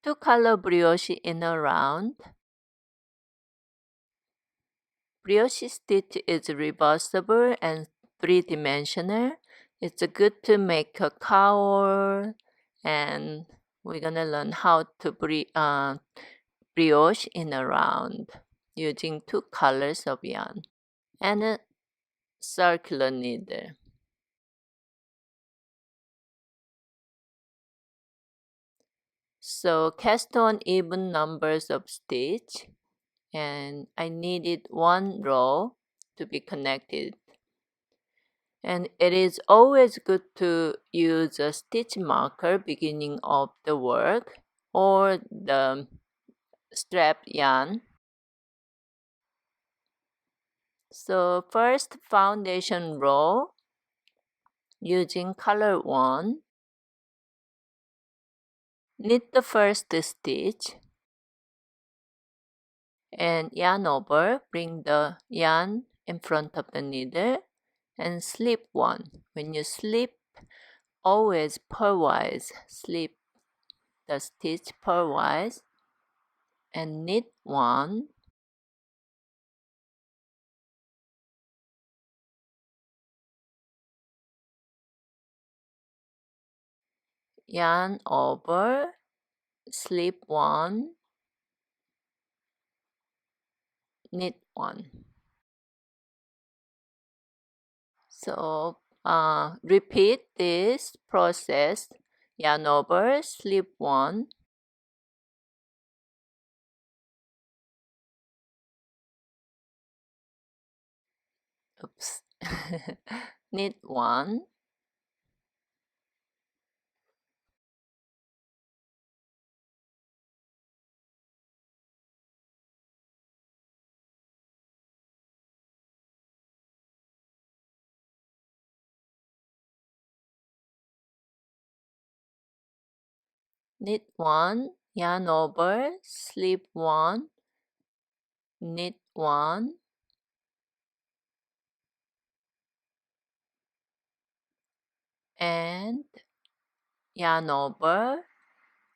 two-color brioche in a round. Brioche stitch is reversible and three-dimensional. It's good to make a cowl, and we're gonna learn how to brioche in a round using two colors of yarn and a circular needle. So cast on even numbers of stitch, and I needed one row to be connected. And it is always good to use a stitch marker beginning of the work or the strap yarn. So first foundation row using color 1. Knit the first stitch and yarn over, bring the yarn in front of the needle and slip 1. When you slip, always purlwise, slip the stitch purlwise and knit 1. Yarn over, slip 1, knit 1. So repeat this process, yarn over, slip 1, oops, knit 1, knit 1, yarn over, slip 1, knit 1, and yarn over.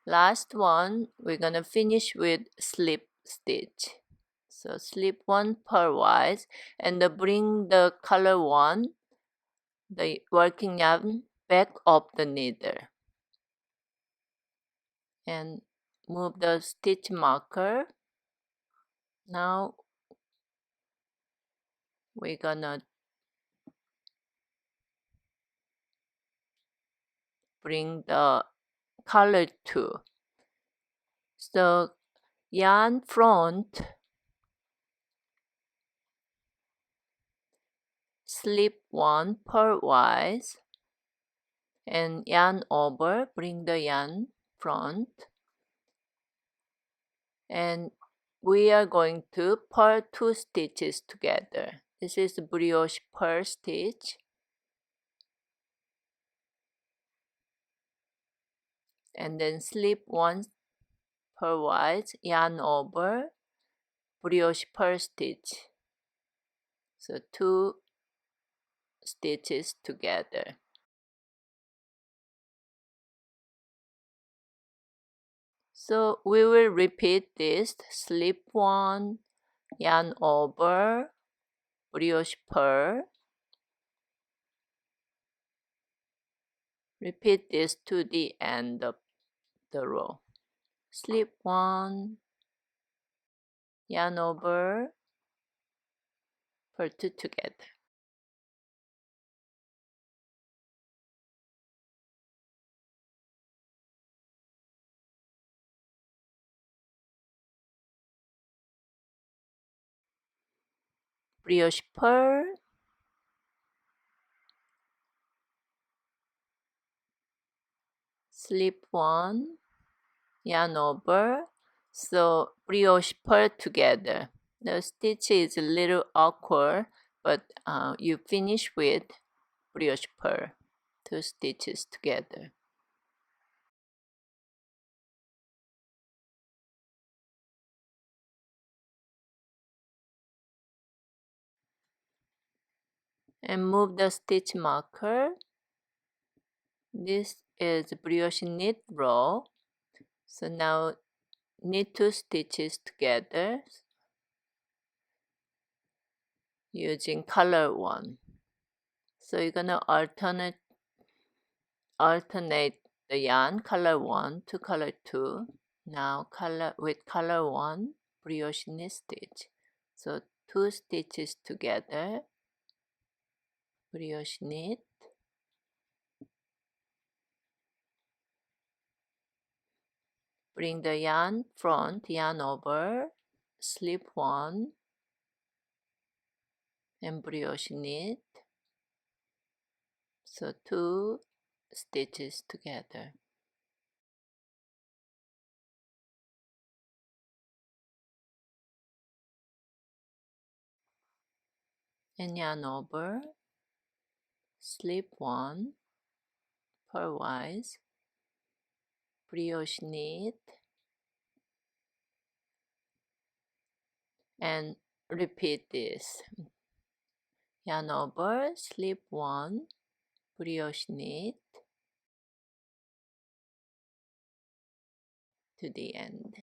Last one, we're gonna finish with slip stitch. So slip 1 purlwise and bring the color 1, the working yarn, back of the needle and move the stitch marker. Now we're gonna bring the color 2. So yarn front, slip 1 purlwise and yarn over, bring the yarn front, and we are going to purl 2 stitches together. This is brioche purl stitch, and then slip 1 purlwise, yarn over, brioche purl stitch. So 2 stitches together. So we will repeat this, slip 1, yarn over, brioche purl. Repeat this to the end of the row. Slip 1, yarn over, purl 2 together. Brioche purl, slip 1, yarn over. So brioche purl together. The stitch is a little awkward, but you finish with brioche purl, 2 stitches together. And move the stitch marker. This is brioche knit row. So now knit 2 stitches together using color 1. So you're gonna alternate the yarn color 1 to color 2. Now with color 1 brioche knit stitch. So 2 stitches together, brioche knit, bring the yarn over, slip 1 and brioche knit. So 2 stitches together. And yarn over, slip 1 purlwise, brioche knit, and repeat this. Yarn over, slip 1, brioche knit to the end.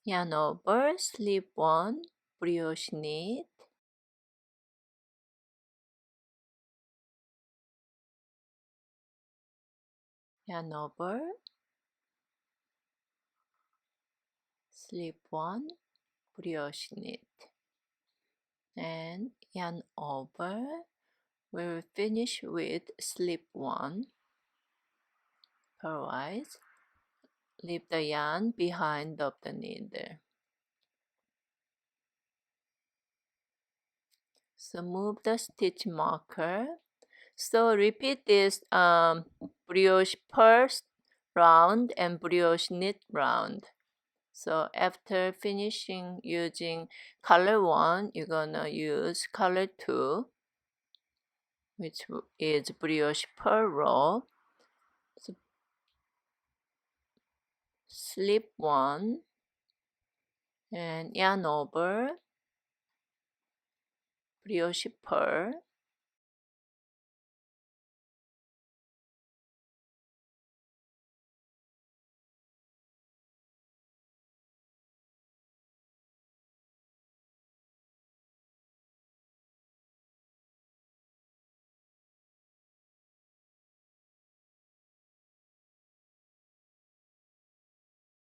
Yarn over, slip 1, brioche knit, yarn over, slip 1, brioche knit, and yarn over. We'll finish with slip 1 purlwise. Leave the yarn behind of the needle. So move the stitch marker. So repeat this brioche purl round and brioche knit round. So after finishing using color 1, you're gonna use color 2, which is brioche purl row. So slip 1 and yarn over, brioche purl,